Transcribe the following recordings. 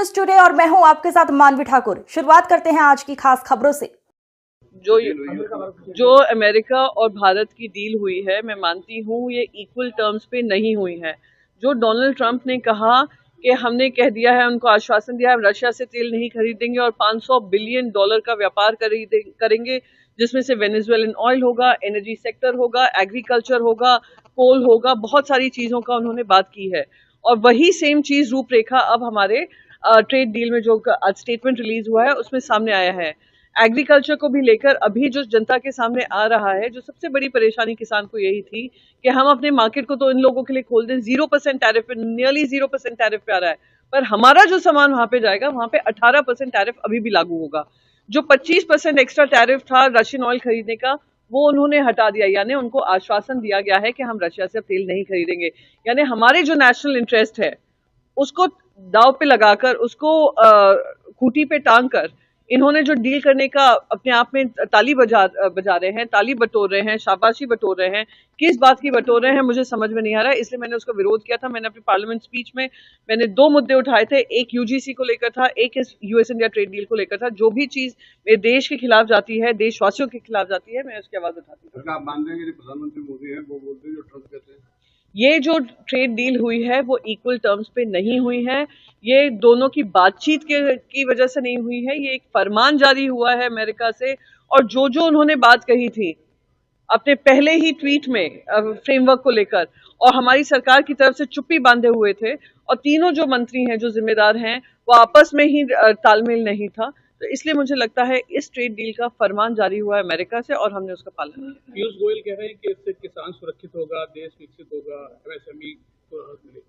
News today और मैं हूं आपके साथ मानवी ठाकुर। शुरुआत करते हैं आज की खास खबरों से। जो अमेरिका और भारत की डील हुई है, मैं मानती हूँ ये इक्वल टर्म्स पे नहीं हुई है। जो डोनाल्ड ट्रंप ने कहा कि हमने कह दिया है, उनको आश्वासन दिया है रशिया से तेल नहीं खरीदेंगे और $500 बिलियन का व्यापार करेंगे, जिसमें से वेनेजुएलन ऑयल होगा, एनर्जी सेक्टर होगा, एग्रीकल्चर होगा, कोल होगा, बहुत सारी चीजों का उन्होंने बात की है। और वही सेम चीज रूपरेखा अब हमारे ट्रेड डील में जो स्टेटमेंट रिलीज हुआ है उसमें सामने आया है। एग्रीकल्चर को भी लेकर अभी जो जनता के सामने आ रहा है, जो सबसे बड़ी परेशानी किसान को यही थी कि हम अपने मार्केट को तो इन लोगों के लिए खोल दें, 0% टैरिफ पे, नियरली 0% टैरिफ पे आ रहा है, पर हमारा जो सामान वहां पे जाएगा वहां पे 18% टैरिफ अभी भी लागू होगा। जो 25% एक्स्ट्रा टैरिफ था रशियन ऑयल खरीदने का, वो उन्होंने हटा दिया, यानी उनको आश्वासन दिया गया है कि हम रशिया से अब तेल नहीं खरीदेंगे। यानी हमारे जो नेशनल इंटरेस्ट है उसको दाव पे लगाकर, उसको खूंटी पे टांग कर इन्होंने जो डील करने का अपने आप में ताली बजा रहे हैं, ताली बटोर रहे हैं, शाबाशी बटोर रहे हैं। किस बात की बटोर रहे हैं मुझे समझ में नहीं आ रहा है, इसलिए मैंने उसका विरोध किया था। मैंने अपनी पार्लियामेंट स्पीच में मैंने 2 मुद्दे उठाए थे, एक यूजीसी को लेकर था, एक इस यूएस इंडिया ट्रेड डील को लेकर था। जो भी चीज मेरे देश के खिलाफ जाती है, देशवासियों के खिलाफ जाती है, मैं उसकी आवाज उठाती हूँ। आप मानते हैं कि प्रधानमंत्री मोदी है वो बोलते हैं जो ट्रंप कहते हैं? ये जो ट्रेड डील हुई है वो इक्वल टर्म्स पे नहीं हुई है। ये दोनों की बातचीत की वजह से नहीं हुई है। ये एक फरमान जारी हुआ है अमेरिका से, और जो उन्होंने बात कही थी अपने पहले ही ट्वीट में फ्रेमवर्क को लेकर, और हमारी सरकार की तरफ से चुप्पी बांधे हुए थे, और तीनों जो मंत्री हैं, जो जिम्मेदार हैं, वो आपस में ही तालमेल नहीं था। तो इसलिए मुझे लगता है इस ट्रेड डील का फरमान जारी हुआ है अमेरिका से और हमने उसका पालन किया। पीयूष गोयल कह रहे हैं कि इससे किसान सुरक्षित होगा, देश विकसित होगा, एमएसएमई को राहत मिलेगी।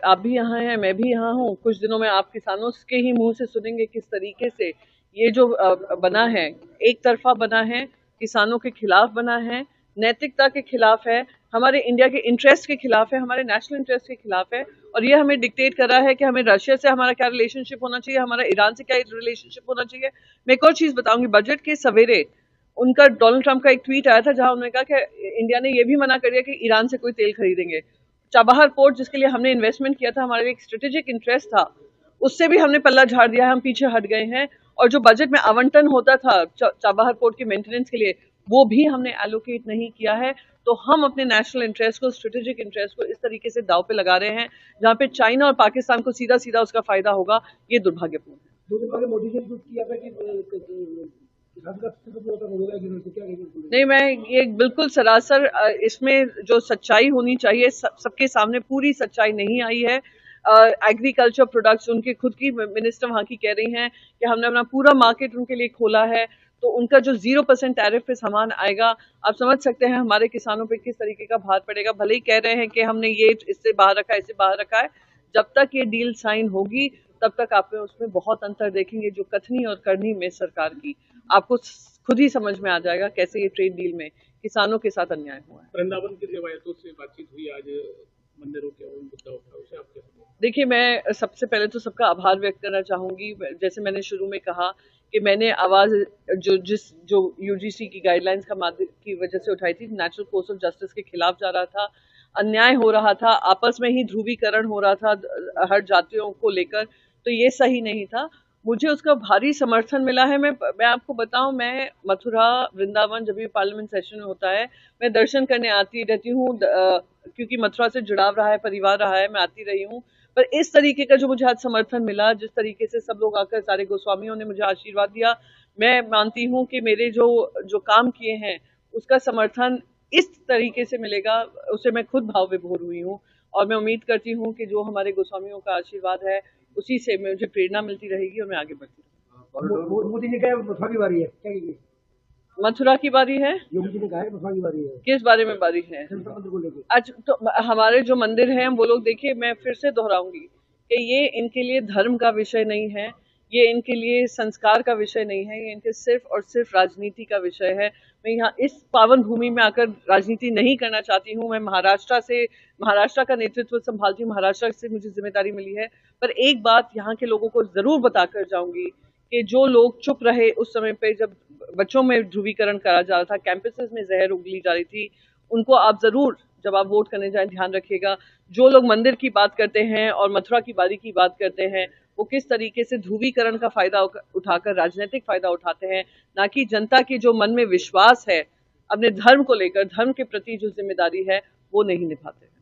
आप भी यहाँ हैं, मैं भी यहाँ हूँ। कुछ दिनों में आप किसानों के ही मुंह से सुनेंगे किस तरीके से ये जो बना है, एक तरफा बना है, किसानों के खिलाफ बना है, नैतिकता के खिलाफ है, हमारे इंडिया के इंटरेस्ट के खिलाफ है, हमारे नेशनल इंटरेस्ट के खिलाफ है। और ये हमें डिक्टेट कर रहा है कि हमें रशिया से हमारा क्या रिलेशनशिप होना चाहिए, हमारा ईरान से क्या रिलेशनशिप होना चाहिए। मैं एक और चीज बताऊंगी, बजट के सवेरे उनका डोनाल्ड ट्रंप का एक ट्वीट आया था जहां उन्होंने कहा कि इंडिया ने यह भी मना कर दिया कि ईरान से कोई तेल खरीदेंगे। चाबहार पोर्ट जिसके लिए हमने इन्वेस्टमेंट किया था, हमारे एक स्ट्रेटेजिक इंटरेस्ट था, उससे भी हमने पल्ला झाड़ दिया है, हम पीछे हट गए हैं। और जो बजट में आवंटन होता था चाबहार पोर्ट के मेंटेनेंस के लिए, वो भी हमने एलोकेट नहीं किया है। तो हम अपने नेशनल इंटरेस्ट को, स्ट्रेटेजिक इंटरेस्ट को इस तरीके से दाव पे लगा रहे हैं जहां पे चाइना और पाकिस्तान को सीधा सीधा उसका फायदा होगा। ये दुर्भाग्यपूर्ण है। 2 दिन पहले मोदी ने ट्वीट किया था कि नहीं, मैं ये बिल्कुल सरासर, इसमें जो सच्चाई होनी चाहिए सबके सामने पूरी सच्चाई नहीं आई है। एग्रीकल्चर प्रोडक्ट्स, उनके खुद की मिनिस्टर वहां की कह रही हैं कि हमने अपना पूरा मार्केट उनके लिए खोला है, तो उनका जो 0% टैरिफ पे सामान आएगा, आप समझ सकते हैं हमारे किसानों पे किस तरीके का भार पड़ेगा। भले ही कह रहे हैं कि हमने ये इससे बाहर रखा है, इससे बाहर रखा है, जब तक ये डील साइन होगी तब तक आप उसमें बहुत अंतर देखेंगे, जो कथनी और करनी में सरकार की, आपको खुद ही समझ में आ जाएगा कैसे ये ट्रेड डील में किसानों के साथ अन्याय हुआ है। वृंदावन की रिवायतों से बातचीत हुई आज, मंदिरों के मुद्दा उठा, उसे आप कैसे? देखिए, मैं सबसे पहले तो सबका आभार व्यक्त करना चाहूंगी। जैसे मैंने शुरू में कहा कि मैंने आवाज जो यूजीसी की गाइडलाइंस की वजह से उठाई थी, नेचुरल कोर्स ऑफ जस्टिस के खिलाफ जा रहा था, अन्याय हो रहा था, आपस में ही ध्रुवीकरण हो रहा था हर जातियों को लेकर, तो ये सही नहीं था। मुझे उसका भारी समर्थन मिला है। मैं आपको बताऊं, मैं मथुरा, वृंदावन जब भी पार्लियामेंट सेशन होता है, मैं दर्शन करने आती रहती हूँ, क्योंकि मथुरा से जुड़ाव रहा है, परिवार रहा है, मैं आती रही हूँ। पर इस तरीके का जो मुझे आज समर्थन मिला, जिस तरीके से सब लोग आकर, सारे गोस्वामियों ने मुझे आशीर्वाद दिया, मैं मानती हूँ कि मेरे जो काम किए हैं उसका समर्थन इस तरीके से मिलेगा, उससे मैं खुद भाव विभोर हुई हूँ। और मैं उम्मीद करती हूँ कि जो हमारे गोस्वामियों का आशीर्वाद है उसी से मुझे प्रेरणा मिलती रहेगी और मैं आगे बढ़ती रहूंगी। मोदी ने कहा मथुरा की बारी है, क्या कहेंगे? मथुरा की बारी है? योगी जी ने कहा है मथुरा की बारी है। किस बारे में बारी है? मंदिर को लेकर आज तो हमारे जो मंदिर हैं वो लोग, देखिए मैं फिर से दोहराऊंगी कि ये इनके लिए धर्म का विषय नहीं है, ये इनके लिए संस्कार का विषय नहीं है, ये इनके सिर्फ और सिर्फ राजनीति का विषय है। मैं यहाँ इस पावन भूमि में आकर राजनीति नहीं करना चाहती हूँ। मैं महाराष्ट्र का नेतृत्व संभालती हूँ, महाराष्ट्र से मुझे जिम्मेदारी मिली है। पर एक बात यहाँ के लोगों को जरूर बताकर जाऊंगी कि जो लोग चुप रहे उस समय पे, जब बच्चों में ध्रुवीकरण करा जा रहा था, कैंपसेस में जहर उगली जा रही थी, उनको आप जरूर जब आप वोट करने जाएं ध्यान रखिएगा। जो लोग मंदिर की बात करते हैं और मथुरा की बारी की बात करते हैं, वो किस तरीके से ध्रुवीकरण का फायदा उठाकर राजनीतिक फायदा उठाते हैं, ना कि जनता के जो मन में विश्वास है अपने धर्म को लेकर, धर्म के प्रति जो जिम्मेदारी है वो नहीं निभाते।